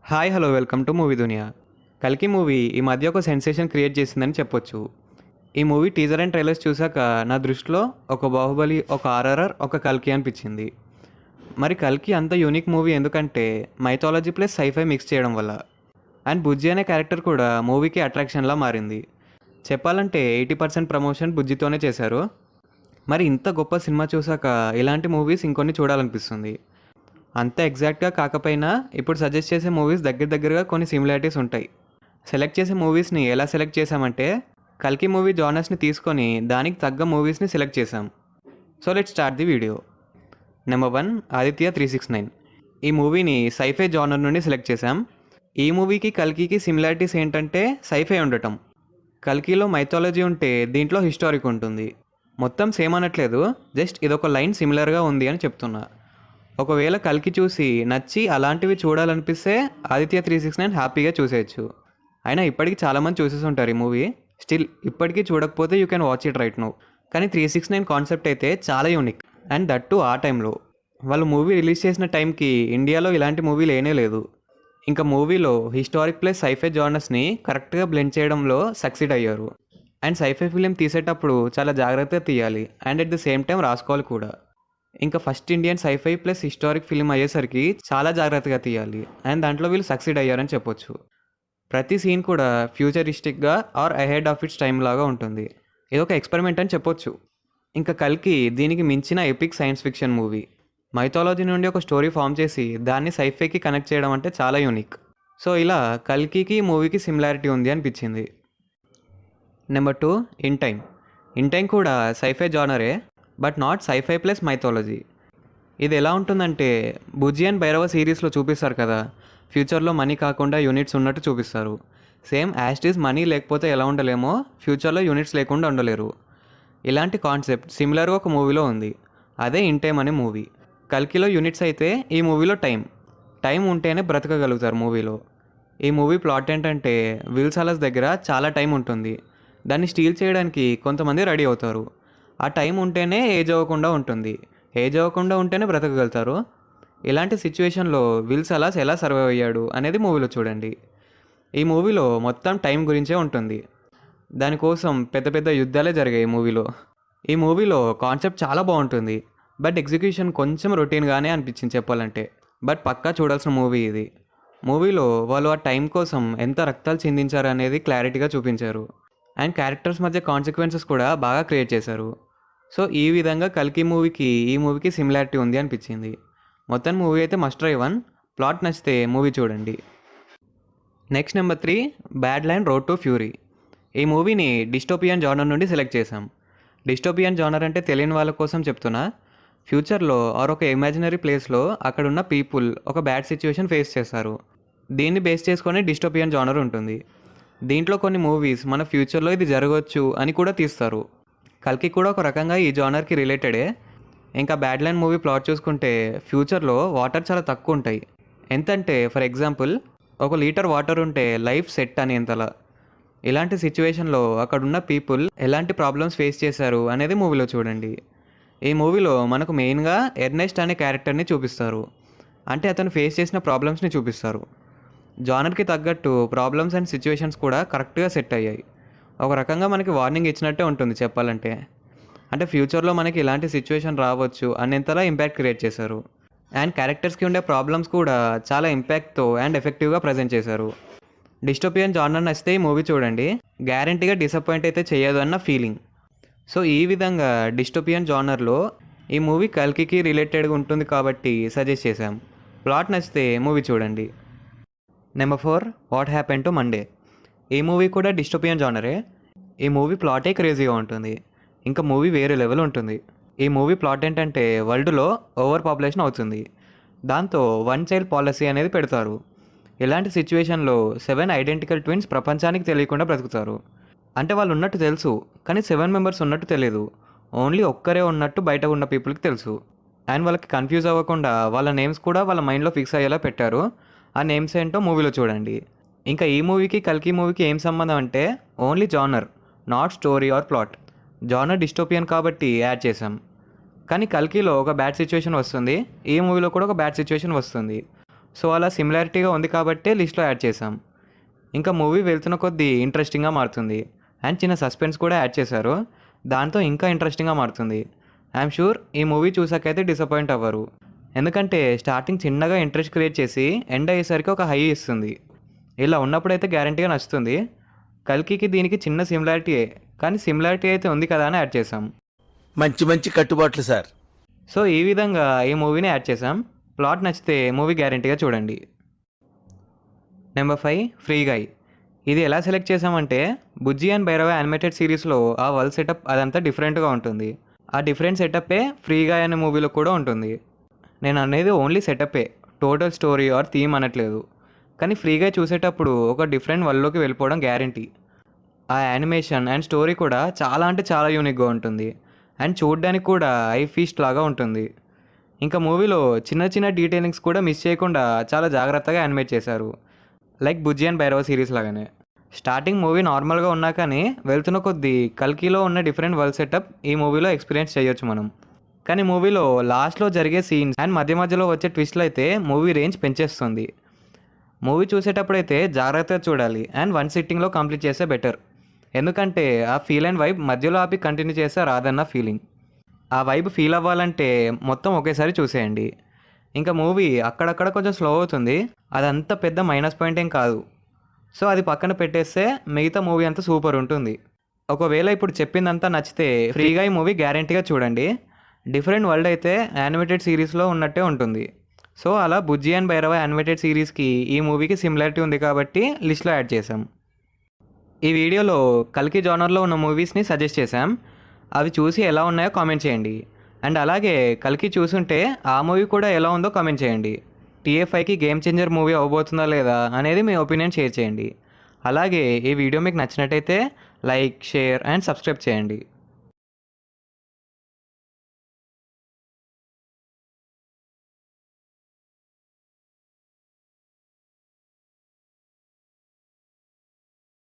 Hi hello welcome to movie దునియా. కల్కి movie ఈ మధ్య ఒక సెన్సేషన్ క్రియేట్ చేసిందని చెప్పొచ్చు. ఈ మూవీ టీజర్ అండ్ ట్రైలర్స్ చూశాక నా దృష్టిలో ఒక బాహుబలి, ఒక ఆర్ఆర్ఆర్, ఒక కల్కి అనిపించింది. మరి కల్కి అంత యూనిక్ మూవీ ఎందుకంటే మైథాలజీ ప్లస్ సైఫై మిక్స్ చేయడం వల్ల. అండ్ బుజ్జి అనే క్యారెక్టర్ కూడా మూవీకి అట్రాక్షన్లా మారింది. చెప్పాలంటే 80% ప్రమోషన్ బుజ్జితోనే చేశారు. మరి ఇంత గొప్ప సినిమా చూశాక ఇలాంటి మూవీస్ ఇంకొన్ని చూడాలనిపిస్తుంది. అంత ఎగ్జాక్ట్గా కాకపోయినా ఇప్పుడు సజెస్ట్ చేసే మూవీస్ దగ్గరగా కొన్ని సిమిలారిటీస్ ఉంటాయి. సెలెక్ట్ చేసే మూవీస్ని ఎలా సెలెక్ట్ చేసామంటే కల్కి మూవీ జానర్స్ని తీసుకొని దానికి తగ్గ మూవీస్ని సెలెక్ట్ చేసాం. So let start the video. Number 1 Aditya 369. ఈ మూవీని సైఫై జానర్ నుండి సెలెక్ట్ చేసాం. ఈ మూవీకి కల్కికి సిమిలారిటీస్ ఏంటంటే సైఫై ఉండటం. కల్కిలో మైథాలజీ ఉంటే దీంట్లో హిస్టారిక్ ఉంటుంది. మొత్తం సేమ్ అనట్లేదు, జస్ట్ ఇదొక లైన్ సిమిలర్గా ఉంది అని చెప్తున్నా. ఒకవేళ కల్కి చూసి నచ్చి అలాంటివి చూడాలనిపిస్తే ఆదిత్య 369 హ్యాపీగా చూసేయచ్చు. అయినా ఇప్పటికీ చాలామంది చూసేసి ఉంటారు ఈ మూవీ. స్టిల్ ఇప్పటికీ చూడకపోతే you can watch it right now. కానీ 369 కాన్సెప్ట్ అయితే చాలా యూనిక్. అండ్ దట్ టు ఆ టైంలో వాళ్ళు మూవీ రిలీజ్ చేసిన టైంకి ఇండియాలో ఇలాంటి మూవీ లేనే లేదు. ఇంకా మూవీలో హిస్టారిక్ ప్లస్ సైఫై జానర్స్ని కరెక్ట్గా బ్లెండ్ చేయడంలో సక్సీడ్ అయ్యారు. అండ్ సైఫై ఫిలిం తీసేటప్పుడు చాలా జాగ్రత్తగా తీయాలి and at the same time రాసుకోవాలి కూడా. ఇంకా first Indian scifi plus historic film అయ్యేసరికి చాలా జాగ్రత్తగా తీయాలి. అండ్ దాంట్లో వీళ్ళు సక్సీడ్ అయ్యారని చెప్పొచ్చు. ప్రతి సీన్ కూడా ఫ్యూచరిస్టిక్గా or ahead of its time లాగా ఉంటుంది. ఇదొక ఎక్స్పెరిమెంట్ అని చెప్పొచ్చు. ఇంకా కల్కి దీనికి మించిన epic science fiction movie. Mythology నుండి ఒక స్టోరీ ఫామ్ చేసి దాన్ని సైఫైకి కనెక్ట్ చేయడం అంటే చాలా యూనిక్. సో ఇలా కల్కికి మూవీకి సిమిలారిటీ ఉంది అనిపించింది. Number 2 in time. In time కూడా సైఫై జానరే, but not scifi plus mythology. ఇది ఎలా ఉంటుందంటే బుజ్జి అండ్ భైరవ సిరీస్లో చూపిస్తారు కదా, ఫ్యూచర్లో మనీ కాకుండా యూనిట్స్ ఉన్నట్టు చూపిస్తారు. సేమ్ యాస్టీస్ మనీ లేకపోతే ఎలా ఉండలేమో ఫ్యూచర్లో యూనిట్స్ లేకుండా ఉండలేరు. ఇలాంటి కాన్సెప్ట్ సిమిలర్గా ఒక మూవీలో ఉంది. అదే ఇన్ టైమ్ అనే మూవీ. కల్కిలో యూనిట్స్ అయితే ఈ మూవీలో టైం ఉంటేనే బ్రతకగలుగుతారు మూవీలో. ఈ మూవీ ప్లాట్ ఏంటంటే విల్ సాలస్ దగ్గర చాలా టైం ఉంటుంది. దాన్ని స్టీల్ చేయడానికి కొంతమంది రెడీ అవుతారు. ఆ టైం ఉంటేనే ఏజ్ అవ్వకుండా ఉంటుంది. ఏజ్ అవ్వకుండా ఉంటేనే బ్రతకగలుగుతారు. ఇలాంటి సిచ్యువేషన్లో విల్ సలాస్ ఎలా సర్వైవ్ అయ్యాడు అనేది మూవీలో చూడండి. ఈ మూవీలో మొత్తం టైం గురించే ఉంటుంది. దానికోసం పెద్ద పెద్ద యుద్ధాలే జరిగాయి ఈ మూవీలో. ఈ మూవీలో కాన్సెప్ట్ చాలా బాగుంటుంది, బట్ ఎగ్జిక్యూషన్ కొంచెం రొటీన్గానే అనిపించింది చెప్పాలంటే. బట్ పక్కా చూడాల్సిన మూవీ ఇది. మూవీలో వాళ్ళు ఆ టైం కోసం ఎంత రక్తాలు చిందించారు అనేది క్లారిటీగా చూపించారు. అండ్ క్యారెక్టర్స్ మధ్య కాన్సిక్వెన్సెస్ కూడా బాగా క్రియేట్ చేశారు. సో ఈ విధంగా కల్కి మూవీకి ఈ మూవీకి సిమిలారిటీ ఉంది అనిపించింది. మొత్తం మూవీ అయితే మస్ట్ ట్రై వన్. ప్లాట్ నచ్చితే మూవీ చూడండి. Next number 3 bad land road to fury. ఈ మూవీని డిస్టోపియన్ జానర్ నుండి సెలెక్ట్ చేశాం. డిస్టోపియన్ జానర్ అంటే తెలియని వాళ్ళ కోసం చెప్తున్నా. ఫ్యూచర్లో ఆర్ ఒక ఇమాజినరీ ప్లేస్లో అక్కడున్న పీపుల్ ఒక బ్యాడ్ సిచ్యువేషన్ ఫేస్ చేస్తారు. దీన్ని బేస్ చేసుకొని డిస్టోపియన్ జానర్ ఉంటుంది. దీంట్లో కొన్ని మూవీస్ మన ఫ్యూచర్లో ఇది జరగవచ్చు అని కూడా తీస్తారు. కల్కి కూడా ఒక రకంగా ఈ జానర్కి రిలేటెడే. ఇంకా బ్యాడ్ ల్యాండ్ మూవీ ప్లాట్ చూసుకుంటే ఫ్యూచర్లో వాటర్ చాలా తక్కువ ఉంటాయి. ఎంతంటే ఫర్ ఎగ్జాంపుల్ 1 లీటర్ వాటర్ ఉంటే లైఫ్ సెట్ అని ఎంతలా. ఇలాంటి సిచ్యువేషన్లో అక్కడున్న పీపుల్ ఎలాంటి ప్రాబ్లమ్స్ ఫేస్ చేశారు అనేది మూవీలో చూడండి. ఈ మూవీలో మనకు మెయిన్గా ఎర్నెస్ట్ అనే క్యారెక్టర్ని చూపిస్తారు. అంటే అతను ఫేస్ చేసిన ప్రాబ్లమ్స్ని చూపిస్తారు. జానర్కి తగ్గట్టు ప్రాబ్లమ్స్ అండ్ సిచ్యువేషన్స్ కూడా కరెక్ట్గా సెట్ అయ్యాయి. ఒక రకంగా మనకి వార్నింగ్ ఇచ్చినట్టే ఉంటుంది చెప్పాలంటే. అంటే ఫ్యూచర్లో మనకి ఇలాంటి సిచ్యువేషన్ రావచ్చు అనేంతలా ఇంపాక్ట్ క్రియేట్ చేశారు. అండ్ క్యారెక్టర్స్కి ఉండే ప్రాబ్లమ్స్ కూడా చాలా ఇంపాక్ట్తో అండ్ ఎఫెక్టివ్గా ప్రజెంట్ చేశారు. డిస్టోపియన్ జానర్ నచ్చితే ఈ మూవీ చూడండి, గ్యారంటీగా డిసప్పాయింట్ అయితే చేయదు అన్న ఫీలింగ్. సో ఈ విధంగా డిస్టోపియన్ జానర్లో ఈ మూవీ కల్కికి రిలేటెడ్గా ఉంటుంది కాబట్టి సజెస్ట్ చేశాం. ప్లాట్ నచ్చితే మూవీ చూడండి. Number 4 what happen to Monday. ఈ మూవీ కూడా డిస్టోపియన్ జానరే. ఈ మూవీ ప్లాటే క్రేజీగా ఉంటుంది. ఇంకా మూవీ వేరే లెవెల్ ఉంటుంది. ఈ మూవీ ప్లాట్ ఏంటంటే వరల్డ్లో ఓవర్ పాపులేషన్ అవుతుంది. దాంతో 1 చైల్డ్ పాలసీ అనేది పెడతారు. ఇలాంటి సిచ్యువేషన్లో 7 ఐడెంటికల్ ట్విన్స్ ప్రపంచానికి తెలియకుండా బ్రతుకుతారు. అంటే వాళ్ళు ఉన్నట్టు తెలుసు, కానీ 7 మెంబర్స్ ఉన్నట్టు తెలియదు. ఓన్లీ ఒక్కరే ఉన్నట్టు బయట ఉన్న పీపుల్కి తెలుసు. అండ్ వాళ్ళకి కన్ఫ్యూజ్ అవ్వకుండా వాళ్ళ నేమ్స్ కూడా వాళ్ళ మైండ్లో ఫిక్స్ అయ్యేలా పెట్టారు. ఆ నేమ్స్ ఏంటో మూవీలో చూడండి. ఇంకా ఈ మూవీకి కల్కి మూవీకి ఏం సంబంధం అంటే only genre, not story or plot. Genre dystopian కాబట్టి యాడ్ చేసాం. కానీ కల్కిలో ఒక బ్యాడ్ సిచ్యువేషన్ వస్తుంది, ఈ మూవీలో కూడా ఒక బ్యాడ్ సిచ్యువేషన్ వస్తుంది. సో అలా సిమిలారిటీగా ఉంది కాబట్టే లిస్ట్లో యాడ్ చేసాం. ఇంకా మూవీ వెళ్తున్న కొద్దీ ఇంట్రెస్టింగ్గా మారుతుంది అండ్ చిన్న సస్పెన్స్ కూడా యాడ్ చేశారు. దాంతో ఇంకా ఇంట్రెస్టింగ్గా మారుతుంది. ఐఎమ్ షూర్ ఈ మూవీ చూసాకైతే డిసప్పాయింట్ అవ్వరు. ఎందుకంటే స్టార్టింగ్ చిన్నగా ఇంట్రెస్ట్ క్రియేట్ చేసి ఎండ్ అయ్యేసరికి ఒక హై ఇస్తుంది. ఇలా ఉన్నప్పుడైతే గ్యారంటీగా నచ్చుతుంది. కల్కికి దీనికి చిన్న సిమిలారిటీయే, కానీ సిమిలారిటీ అయితే ఉంది కదా అని యాడ్ చేసాం. మంచి మంచి కట్టుబాట్లు సార్. సో ఈ విధంగా ఈ మూవీని యాడ్ చేసాం. ప్లాట్ నచ్చితే మూవీ గ్యారంటీగా చూడండి. Number 5 free guy. ఇది ఎలా సెలెక్ట్ చేసామంటే బుజ్జి అండ్ భైరవ యానిమేటెడ్ సిరీస్లో ఆ వరల్డ్ సెటప్ అదంతా డిఫరెంట్గా ఉంటుంది. ఆ డిఫరెంట్ సెటప్పే ఫ్రీ గాయ్ అనే మూవీలో కూడా ఉంటుంది. నేను అనేది ఓన్లీ సెటప్పే, టోటల్ స్టోరీ ఆర్ థీమ్ అనట్లేదు. కానీ ఫ్రీగా చూసేటప్పుడు ఒక డిఫరెంట్ వరల్డ్లోకి వెళ్ళిపోవడం గ్యారంటీ. ఆ యానిమేషన్ అండ్ స్టోరీ కూడా చాలా అంటే చాలా యూనిక్గా ఉంటుంది అండ్ చూడడానికి కూడా ఐ ఫీస్ట్ లాగా ఉంటుంది. ఇంకా మూవీలో చిన్న చిన్న డీటెయిలింగ్స్ కూడా మిస్ చేయకుండా చాలా జాగ్రత్తగా యానిమేట్ చేశారు, like Bujji and Bhairava series లాగానే. స్టార్టింగ్ మూవీ నార్మల్గా ఉన్నా కానీ వెళ్తున్న కొద్దీ కల్కిలో ఉన్న డిఫరెంట్ వరల్డ్ సెటప్ ఈ మూవీలో ఎక్స్పీరియన్స్ చేయొచ్చు మనం. కానీ మూవీలో లాస్ట్లో జరిగే సీన్స్ అండ్ మధ్య మధ్యలో వచ్చే ట్విస్ట్లు అయితే మూవీ రేంజ్ పెంచేస్తుంది. మూవీ చూసేటప్పుడైతే జాగ్రత్తగా చూడాలి అండ్ వన్ సిట్టింగ్లో కంప్లీట్ చేస్తే బెటర్. ఎందుకంటే ఆ ఫీల్ అండ్ వైబ్ మధ్యలో ఆపి కంటిన్యూ చేస్తే రాదన్న ఫీలింగ్. ఆ వైబ్ ఫీల్ అవ్వాలంటే మొత్తం ఒకేసారి చూసేయండి. ఇంకా మూవీ అక్కడక్కడ కొంచెం స్లో అవుతుంది, అదంతా పెద్ద మైనస్ పాయింట్ ఏం కాదు. సో అది పక్కన పెట్టేస్తే మిగతా మూవీ అంతా సూపర్ ఉంటుంది. ఒకవేళ ఇప్పుడు చెప్పిందంతా నచ్చితే ఫ్రీగా ఈ మూవీ గ్యారంటీగా చూడండి. డిఫరెంట్ వరల్డ్ అయితే యానిమేటెడ్ సిరీస్లో ఉన్నట్టే ఉంటుంది. సో అలా బుజ్జి అండ్ భైరవ యానిమేటెడ్ సిరీస్కి ఈ మూవీకి సిమిలారిటీ ఉంది కాబట్టి లిస్ట్లో యాడ్ చేసాం. ఈ వీడియోలో కల్కి జానర్లో ఉన్న మూవీస్ని సజెస్ట్ చేశాం. అవి చూసి ఎలా ఉన్నాయో కామెంట్ చేయండి. అండ్ అలాగే కల్కి చూసుంటే ఆ మూవీ కూడా ఎలా ఉందో కామెంట్ చేయండి. టీఏ5కి గేమ్ చేంజర్ మూవీ అవ్వబోతుందా లేదా అనేది మీ ఒపీనియన్ షేర్ చేయండి. అలాగే ఈ వీడియో మీకు నచ్చినట్టయితే లైక్, షేర్ అండ్ సబ్స్క్రైబ్ చేయండి.